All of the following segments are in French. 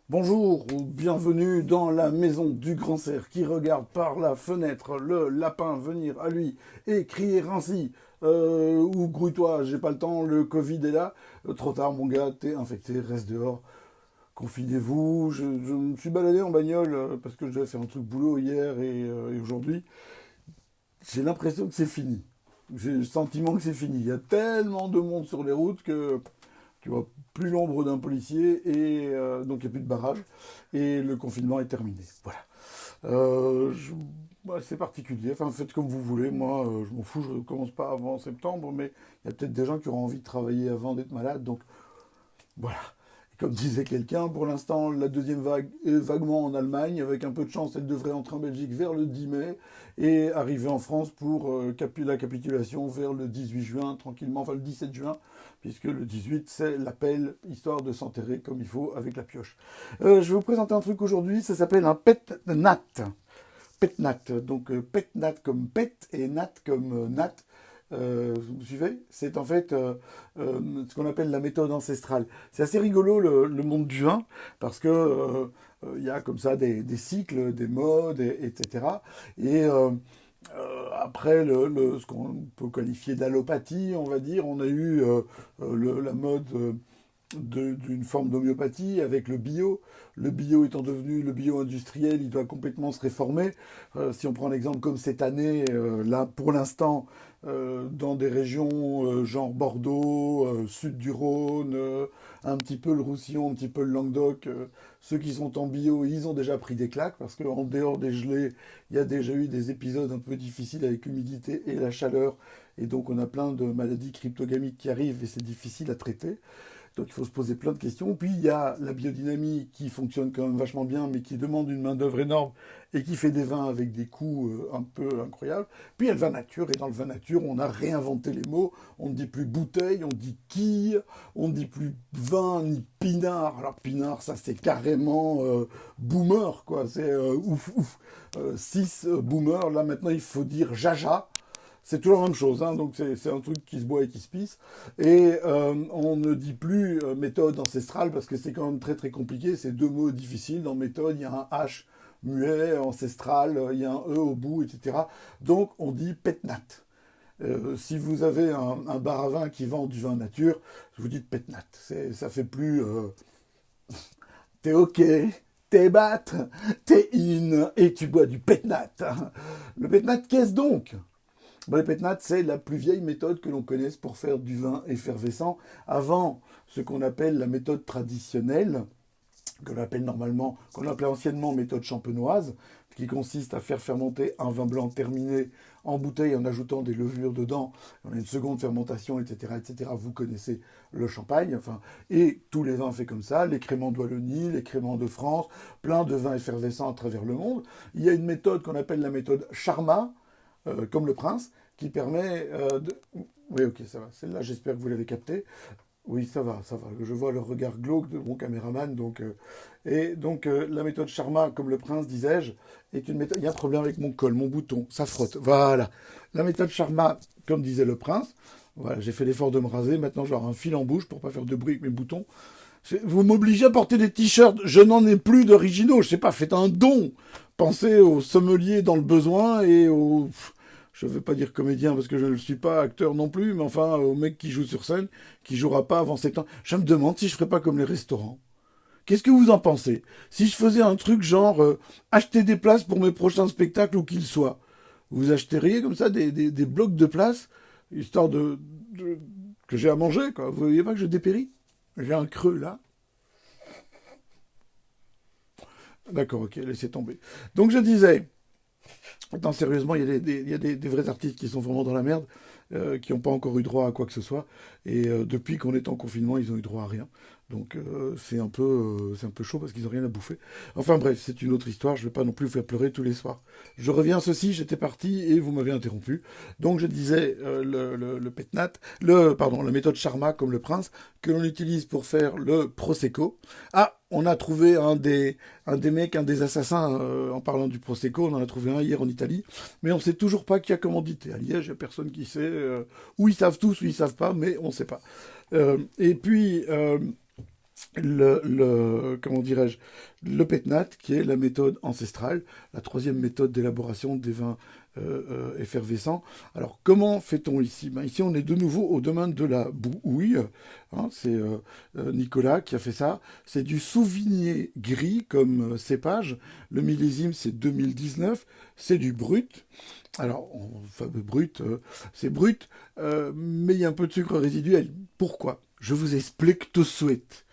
Bonjour ou bienvenue dans la maison du grand cerf qui regarde par la fenêtre le lapin venir à lui et crier ainsi. Ou grouille-toi, j'ai pas le temps, le Covid est là. Trop tard mon gars, t'es infecté, reste dehors. Confinez-vous. Je me suis baladé en bagnole parce que je devais faire un truc boulot hier et aujourd'hui. J'ai l'impression que c'est fini. J'ai le sentiment que c'est fini. Il y a tellement de monde sur les routes que tu vois plus l'ombre d'un policier et donc il n'y a plus de barrage et le confinement est terminé. Voilà. C'est particulier. Enfin, faites comme vous voulez. Moi, je m'en fous. Je ne commence pas avant septembre, mais il y a peut-être des gens qui auront envie de travailler avant d'être malades. Donc voilà. Et comme disait quelqu'un, pour l'instant, la deuxième vague est vaguement en Allemagne. Avec un peu de chance, elle devrait entrer en Belgique vers le 10 mai et arriver en France pour la capitulation vers le 18 juin, tranquillement, enfin le 17 juin, puisque le 18, c'est l'appel, histoire de s'enterrer comme il faut avec la pioche. Je vais vous présenter un truc aujourd'hui, ça s'appelle un pet nat. Pet nat, donc pet nat comme pet et nat comme nat. Vous me suivez? C'est en fait ce qu'on appelle la méthode ancestrale. C'est assez rigolo le monde du vin parce que il y a comme ça des cycles, des modes, etc. Et après ce qu'on peut qualifier d'allopathie, on va dire, on a eu la mode d'une forme d'homéopathie avec le bio. Le bio étant devenu le bio industriel, il doit complètement se réformer. Si on prend l'exemple comme cette année, là pour l'instant, dans des régions genre Bordeaux, sud du Rhône, un petit peu le Roussillon, un petit peu le Languedoc, ceux qui sont en bio, ils ont déjà pris des claques parce qu'en dehors des gelées, il y a déjà eu des épisodes un peu difficiles avec l'humidité et la chaleur. Et donc on a plein de maladies cryptogamiques qui arrivent et c'est difficile à traiter. Donc il faut se poser plein de questions. Puis il y a la biodynamie qui fonctionne quand même vachement bien, mais qui demande une main-d'œuvre énorme et qui fait des vins avec des coûts un peu incroyables. Puis il y a le vin nature, et dans le vin nature, on a réinventé les mots. On ne dit plus bouteille, on dit quille, on ne dit plus vin ni pinard. Alors pinard, ça c'est carrément boomer, quoi. C'est ouf, ouf. 6 boomer, là maintenant il faut dire jaja. C'est toujours la même chose, hein, donc c'est un truc qui se boit et qui se pisse. Et on ne dit plus méthode ancestrale parce que c'est quand même très très compliqué. C'est deux mots difficiles. Dans méthode, il y a un H muet, ancestral, il y a un E au bout, etc. Donc on dit petnat. Si vous avez un bar à vin qui vend du vin nature, vous dites petnat. Ça fait plus t'es ok, t'es bat, t'es in et tu bois du petnat. Le petnat, qu'est-ce donc? Bon, le pétnat, c'est la plus vieille méthode que l'on connaisse pour faire du vin effervescent, avant ce qu'on appelle la méthode traditionnelle, que l'on appelle normalement, qu'on appelait anciennement méthode champenoise, qui consiste à faire fermenter un vin blanc terminé en bouteille en ajoutant des levures dedans. On a une seconde fermentation, etc., etc. Vous connaissez le champagne, enfin, et tous les vins faits comme ça, les créments de Wallonie, les créments de France, plein de vins effervescents à travers le monde. Il y a une méthode qu'on appelle la méthode Charmat, comme le prince, qui permet de... Oui, ok, ça va. Celle-là, j'espère que vous l'avez captée. Oui, ça va, ça va. Je vois le regard glauque de mon caméraman. Et donc, la méthode Charma, comme le prince, disais-je, est une méthode... Il y a un problème avec mon col, mon bouton, ça frotte. Voilà. La méthode Charma, comme disait le prince, voilà, j'ai fait l'effort de me raser. Maintenant, j'aurai un fil en bouche pour pas faire de bruit avec mes boutons. Vous m'obligez à porter des t-shirts. Je n'en ai plus d'originaux. Je sais pas, faites un don. Pensez aux sommeliers dans le besoin et aux... Je ne veux pas dire comédien parce que je ne le suis pas, acteur non plus, mais enfin au mec qui joue sur scène, qui jouera pas avant 7 ans. Je me demande si je ferais pas comme les restaurants. Qu'est-ce que vous en pensez? Si je faisais un truc genre acheter des places pour mes prochains spectacles où qu'ils soient, vous achèteriez comme ça des blocs de places, histoire que j'ai à manger, quoi. Vous voyez pas que je dépéris? J'ai un creux là. D'accord, ok, laissez tomber. Donc je disais, non, sérieusement, il y a des vrais artistes qui sont vraiment dans la merde, qui n'ont pas encore eu droit à quoi que ce soit. Et depuis qu'on est en confinement, ils ont eu droit à rien. Donc c'est un peu chaud parce qu'ils n'ont rien à bouffer. Enfin bref, c'est une autre histoire. Je ne vais pas non plus vous faire pleurer tous les soirs. Je reviens à ceci. J'étais parti et vous m'avez interrompu. Donc je disais le pétnat, pardon, la méthode Charma comme le prince que l'on utilise pour faire le prosecco. Ah, on a trouvé un des mecs, un des assassins, en parlant du Prosecco, on en a trouvé un hier en Italie, mais on ne sait toujours pas qui a commandité. À Liège, il n'y a personne qui sait, ou ils savent tous, ou ils savent pas, mais on ne sait pas. Et puis, comment dirais-je, le pétnat, qui est la méthode ancestrale, la troisième méthode d'élaboration des vins effervescents. Alors, comment fait-on ici? Ben, ici, on est de nouveau au domaine de la bouhouille. Hein, c'est Nicolas qui a fait ça. C'est du Sauvigné gris comme cépage. Le millésime, c'est 2019. C'est du brut. Alors, fameux brut, c'est brut, mais il y a un peu de sucre résiduel. Pourquoi? Je vous explique tout de suite.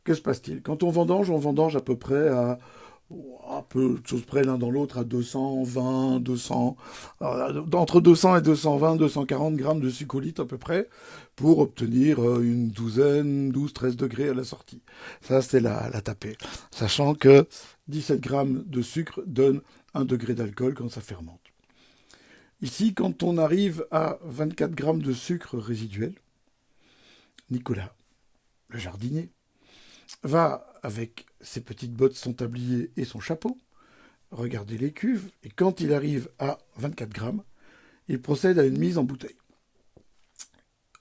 Que se passe-t-il? Quand on vendange à peu près à peu de choses près l'un dans l'autre à 220, 200, entre 200 et 220, 240 grammes de succolite à peu près, pour obtenir une douzaine, 12, 13 degrés à la sortie. Ça, c'est la tapée. Sachant que 17 grammes de sucre donne 1 degré d'alcool quand ça fermente. Ici, quand on arrive à 24 grammes de sucre résiduel, Nicolas, le jardinier, va avec ses petites bottes, son tablier et son chapeau, regarder les cuves, et quand il arrive à 24 grammes, il procède à une mise en bouteille.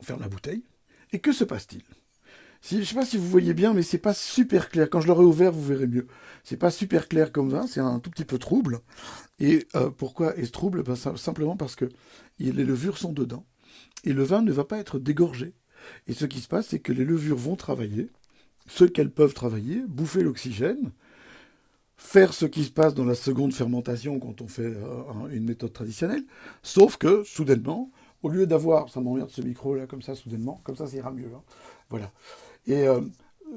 On ferme la bouteille, et que se passe-t-il? Je ne sais pas si vous voyez bien, mais c'est pas super clair. Quand je l'aurai ouvert, vous verrez mieux. C'est pas super clair comme vin, c'est un tout petit peu trouble. Et pourquoi est-ce trouble? Ben, simplement parce que les levures sont dedans. Et le vin ne va pas être dégorgé. Et ce qui se passe, c'est que les levures vont travailler, ce qu'elles peuvent travailler, bouffer l'oxygène, faire ce qui se passe dans la seconde fermentation quand on fait une méthode traditionnelle, sauf que, soudainement, au lieu d'avoir, ça m'emmerde ce micro-là, comme ça ira mieux. Hein. Voilà. Et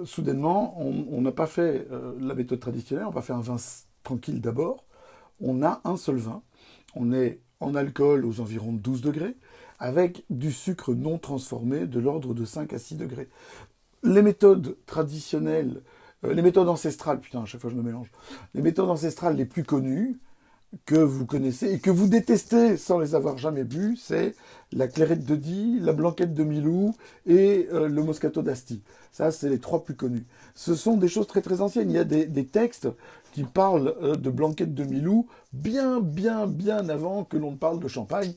soudainement, on n'a pas fait la méthode traditionnelle, on va faire un vin tranquille d'abord. On a un seul vin. On est en alcool aux environs de 12 degrés, avec du sucre non transformé de l'ordre de 5 à 6 degrés. Les méthodes traditionnelles, les méthodes ancestrales, putain, à chaque fois je me mélange, les méthodes ancestrales les plus connues, que vous connaissez et que vous détestez sans les avoir jamais bu, c'est la clairette de Die, la blanquette de Milou et le Moscato d'Asti. Ça, c'est les trois plus connus. Ce sont des choses très très anciennes. Il y a des textes qui parlent de blanquette de Milou bien avant que l'on parle de champagne.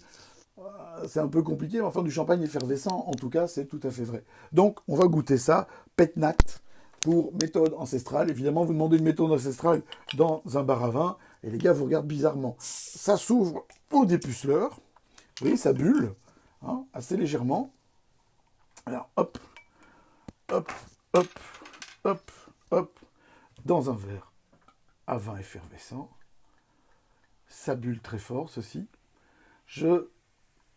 C'est un peu compliqué, mais enfin du champagne effervescent, en tout cas, c'est tout à fait vrai. Donc, on va goûter ça, pétnat, pour méthode ancestrale. Évidemment, vous demandez une méthode ancestrale dans un bar à vin, et les gars vous regardent bizarrement. Ça s'ouvre au dépuceleur, vous voyez, ça bulle, hein, assez légèrement. Alors, hop, hop, hop, hop, hop, dans un verre à vin effervescent. Ça bulle très fort, ceci. Je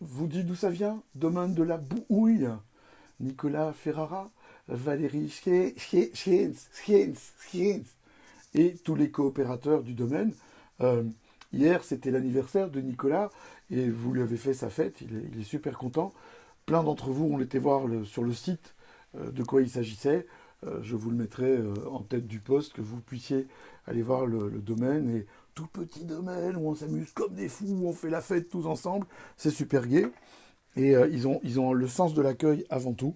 vous dis d'où ça vient? Domaine de la bouhouille. Nicolas Ferrara, Valérie Schiens et tous les coopérateurs du domaine. Hier, c'était l'anniversaire de Nicolas et vous lui avez fait sa fête. Il est super content. Plein d'entre vous ont été voir sur le site de quoi il s'agissait. Je vous le mettrai en tête du post, que vous puissiez aller voir le domaine. Et tout petit domaine où on s'amuse comme des fous, où on fait la fête tous ensemble. C'est super gai. Et ils ont le sens de l'accueil avant tout.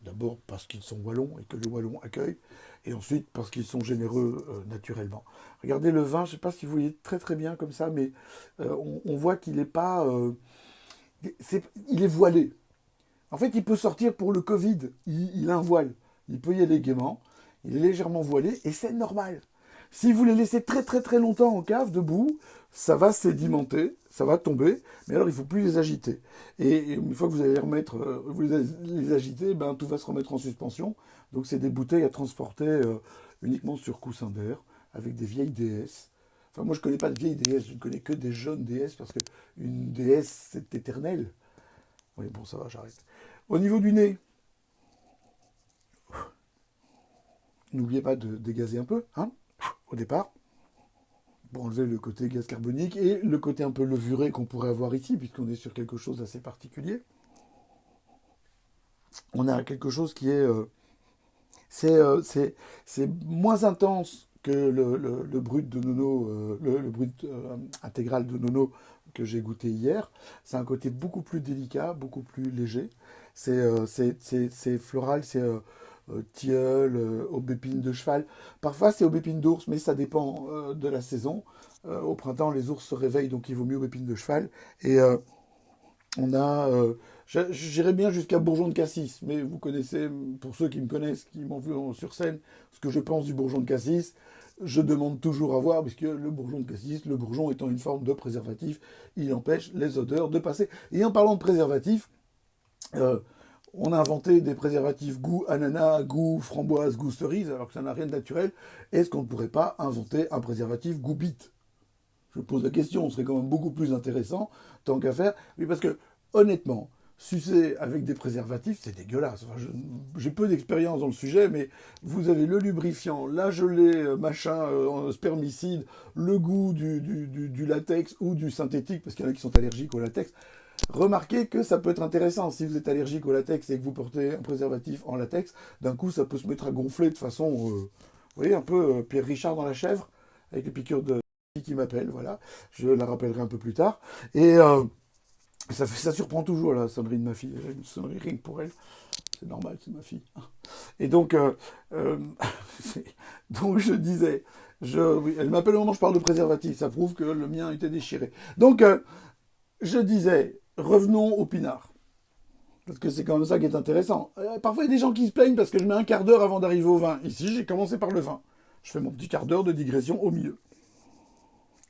D'abord parce qu'ils sont wallons et que les wallons accueillent. Et ensuite parce qu'ils sont généreux naturellement. Regardez le vin, je ne sais pas si vous voyez très très bien comme ça, mais on voit qu'il n'est pas... il est voilé. En fait, il peut sortir pour le Covid. Il a un voile. Il peut y aller gaiement. Il est légèrement voilé et c'est normal. Si vous les laissez très très très longtemps en cave, debout, ça va sédimenter, ça va tomber, mais alors il ne faut plus les agiter. Et une fois que vous allez les remettre, vous les agiter, ben, tout va se remettre en suspension. Donc c'est des bouteilles à transporter uniquement sur coussin d'air, avec des vieilles déesses. Enfin moi je ne connais pas de vieilles déesses, je ne connais que des jeunes déesses, parce qu'une déesse c'est éternel. Oui bon ça va, j'arrête. Au niveau du nez, n'oubliez pas de dégazer un peu, hein, au départ, pour enlever le côté gaz carbonique et le côté un peu levuré qu'on pourrait avoir ici, puisqu'on est sur quelque chose d'assez particulier. On a quelque chose qui est... c'est moins intense que le brut de Nono, le brut intégral de Nono que j'ai goûté hier. C'est un côté beaucoup plus délicat, beaucoup plus léger. C'est floral, c'est tilleul, aubépine de cheval. Parfois c'est aubépine d'ours, mais ça dépend de la saison. Au printemps, les ours se réveillent, donc il vaut mieux aubépine de cheval. Et on a, J'irais bien jusqu'à Bourgeon de Cassis, mais vous connaissez, pour ceux qui me connaissent, qui m'ont vu sur scène, ce que je pense du Bourgeon de Cassis. Je demande toujours à voir, puisque le Bourgeon de Cassis, le bourgeon étant une forme de préservatif, il empêche les odeurs de passer. Et en parlant de préservatif, euh, on a inventé des préservatifs goût ananas, goût framboise, goût cerise, alors que ça n'a rien de naturel. Est-ce qu'on ne pourrait pas inventer un préservatif goût bite? Je pose la question, ce serait quand même beaucoup plus intéressant, tant qu'à faire. Oui, parce que, honnêtement, sucer avec des préservatifs, c'est dégueulasse. Enfin, j'ai peu d'expérience dans le sujet, mais vous avez le lubrifiant, la gelée, machin, spermicide, le goût du latex ou du synthétique, parce qu'il y en a qui sont allergiques au latex. Remarquez que ça peut être intéressant. Si vous êtes allergique au latex et que vous portez un préservatif en latex, d'un coup, ça peut se mettre à gonfler de façon, vous voyez, un peu Pierre Richard dans la chèvre, avec les piqûres de qui m'appelle, voilà. Je la rappellerai un peu plus tard. Et ça surprend toujours la sonnerie de ma fille. J'ai une sonnerie rien que pour elle. C'est normal, c'est ma fille. Et donc, euh, donc je disais, oui, elle m'appelle au moment où je parle de préservatif. Ça prouve que le mien était déchiré. Donc, je disais, revenons au pinard. Parce que c'est quand même ça qui est intéressant. Parfois, il y a des gens qui se plaignent parce que je mets un quart d'heure avant d'arriver au vin. Ici, j'ai commencé par le vin. Je fais mon petit quart d'heure de digression au milieu.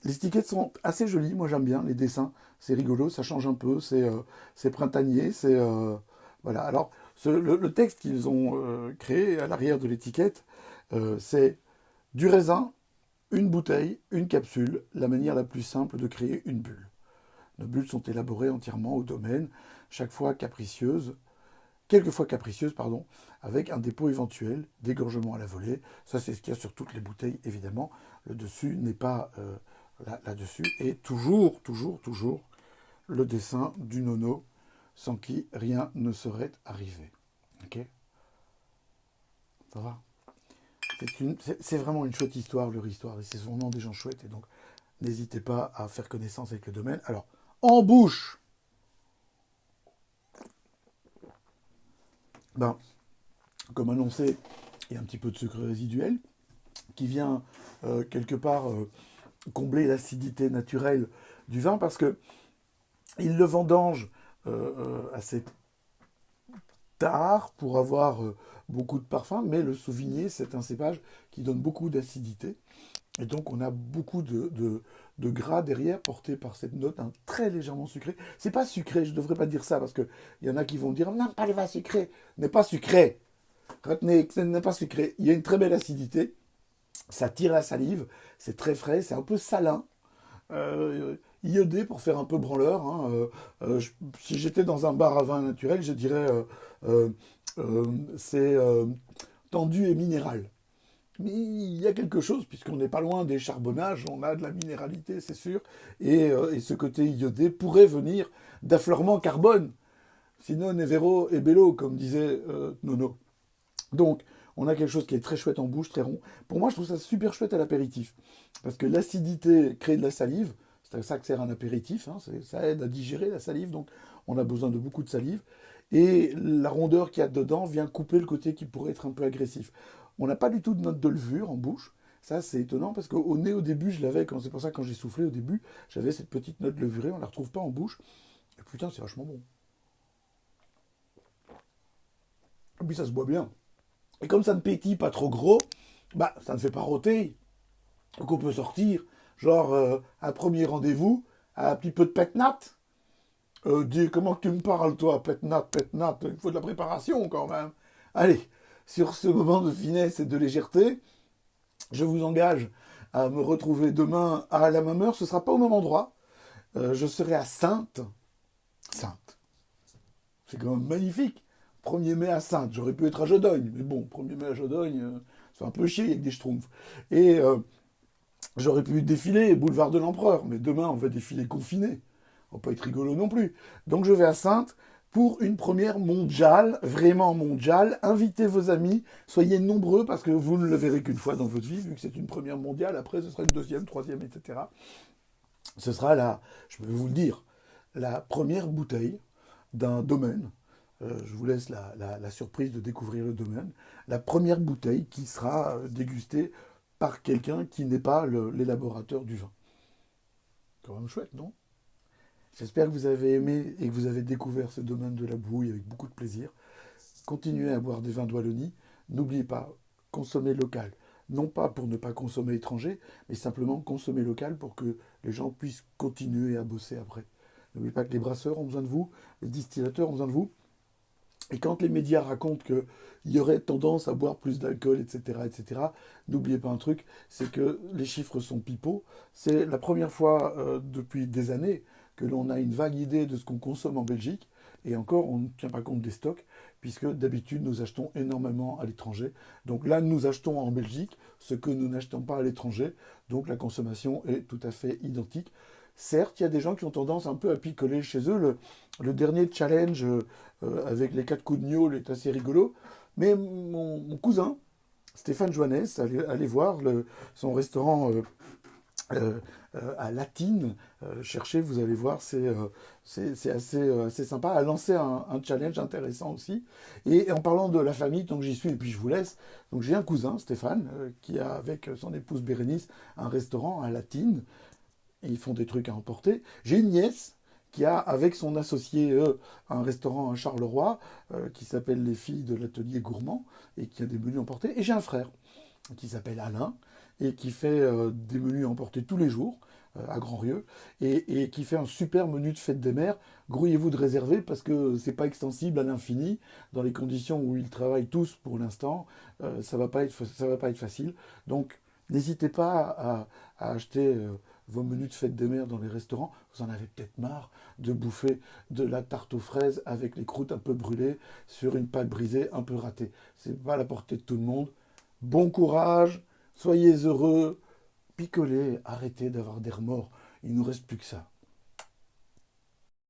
Les étiquettes sont assez jolies, moi j'aime bien les dessins, c'est rigolo, ça change un peu, c'est printanier, voilà. Alors le texte qu'ils ont créé à l'arrière de l'étiquette, c'est du raisin, une bouteille, une capsule, la manière la plus simple de créer une bulle. Nos bulles sont élaborées entièrement au domaine, chaque fois capricieuses, quelquefois capricieuses, pardon, avec un dépôt éventuel, d'égorgement à la volée. Ça, c'est ce qu'il y a sur toutes les bouteilles, évidemment. Le dessus n'est pas là-dessus. Et toujours, toujours, toujours, le dessin du nono, sans qui rien ne serait arrivé. Ok. Ça va. C'est vraiment une chouette histoire, leur histoire. Et c'est vraiment des gens chouettes. Et donc, n'hésitez pas à faire connaissance avec le domaine. Alors, en bouche, ben, comme annoncé, il y a un petit peu de sucre résiduel qui vient quelque part combler l'acidité naturelle du vin parce que il le vendange assez tard pour avoir beaucoup de parfum, mais le Sauvigné, c'est un cépage qui donne beaucoup d'acidité. Et donc, on a beaucoup de gras derrière, porté par cette note très légèrement sucrée. C'est pas sucré, je ne devrais pas dire ça, parce qu'il y en a qui vont dire non, pas le vin sucré, n'est pas sucré. Retenez que ce n'est pas sucré. Il y a une très belle acidité, ça tire la salive, c'est très frais, c'est un peu salin. Iodé pour faire un peu branleur. Hein, si j'étais dans un bar à vin naturel, je dirais euh, euh, c'est tendu et minéral. Mais il y a quelque chose, puisqu'on n'est pas loin des charbonnages, on a de la minéralité, c'est sûr, et ce côté iodé pourrait venir d'affleurement carbone. Sinon, Nevero et Bello, comme disait Nono. Donc, on a quelque chose qui est très chouette en bouche, très rond. Pour moi, je trouve ça super chouette à l'apéritif. Parce que l'acidité crée de la salive. C'est à ça que sert un apéritif. Hein, ça aide à digérer la salive. Donc, on a besoin de beaucoup de salive. Et la rondeur qu'il y a dedans vient couper le côté qui pourrait être un peu agressif. On n'a pas du tout de note de levure en bouche. Ça, c'est étonnant parce qu'au nez, au début, je l'avais. C'est pour ça que quand j'ai soufflé au début, j'avais cette petite note levurée. On ne la retrouve pas en bouche. Et putain, c'est vachement bon. Et puis, ça se boit bien. Et comme ça ne pétille pas trop gros, bah ça ne fait pas rôter. Donc on peut sortir, genre un premier rendez-vous, un petit peu de pétnat. Dis comment tu me parles toi, pétnat, pétnat, il faut de la préparation quand même. Allez, sur ce moment de finesse et de légèreté, je vous engage à me retrouver demain à la même heure. Ce ne sera pas au même endroit. Je serai à Saintes. Saintes. C'est quand même magnifique. 1er mai à Saintes, j'aurais pu être à Jodogne, mais bon, 1er mai à Jodogne, c'est un peu chier avec des schtroumpfs. Et j'aurais pu défiler boulevard de l'Empereur, mais demain on va défiler confiné. On va pas être rigolo non plus. Donc je vais à Saintes pour une première mondiale, vraiment mondiale. Invitez vos amis, soyez nombreux parce que vous ne le verrez qu'une fois dans votre vie, vu que c'est une première mondiale. Après, ce sera une deuxième, troisième, etc. Ce sera je vais vous le dire, la première bouteille d'un domaine. Je vous laisse la surprise de découvrir le domaine. La première bouteille qui sera dégustée par quelqu'un qui n'est pas l'élaborateur du vin. Quand même chouette, non? J'espère que vous avez aimé et que vous avez découvert ce domaine de la bouille avec beaucoup de plaisir. Continuez à boire des vins d'Oualonie. N'oubliez pas, consommer local. Non pas pour ne pas consommer étranger, mais simplement consommer local pour que les gens puissent continuer à bosser après. N'oubliez pas que les brasseurs ont besoin de vous, les distillateurs ont besoin de vous. Et quand les médias racontent qu'il y aurait tendance à boire plus d'alcool, etc., n'oubliez pas un truc, c'est que les chiffres sont pipeaux. C'est la première fois depuis des années que l'on a une vague idée de ce qu'on consomme en Belgique. Et encore, on ne tient pas compte des stocks, puisque d'habitude, nous achetons énormément à l'étranger. Donc là, nous achetons en Belgique ce que nous n'achetons pas à l'étranger. Donc la consommation est tout à fait identique. Certes, il y a des gens qui ont tendance un peu à picoler chez eux. Le dernier challenge avec les 4 coups de gnôle est assez rigolo. Mais mon cousin, Stéphane Joannès, allez voir son restaurant à Latine. Cherchez, vous allez voir, c'est assez sympa. A lancé un challenge intéressant aussi. Et en parlant de la famille, tant que j'y suis, et puis je vous laisse, donc j'ai un cousin, Stéphane, qui a avec son épouse Bérénice un restaurant à Latine. Et ils font des trucs à emporter. J'ai une nièce qui a, avec son associé, un restaurant à Charleroi qui s'appelle Les Filles de l'Atelier Gourmand et qui a des menus emportés. Et j'ai un frère qui s'appelle Alain et qui fait des menus emportés tous les jours à Grand-Rieu et qui fait un super menu de fête des mères. Grouillez-vous de réserver parce que c'est pas extensible à l'infini dans les conditions où ils travaillent tous pour l'instant. Ça va pas être facile. Donc n'hésitez pas à acheter vos menus de fête des mères dans les restaurants. Vous en avez peut-être marre de bouffer de la tarte aux fraises avec les croûtes un peu brûlées sur une pâte brisée un peu ratée. C'est pas à la portée de tout le monde. Bon courage, soyez heureux, picolez, arrêtez d'avoir des remords. Il ne nous reste plus que ça.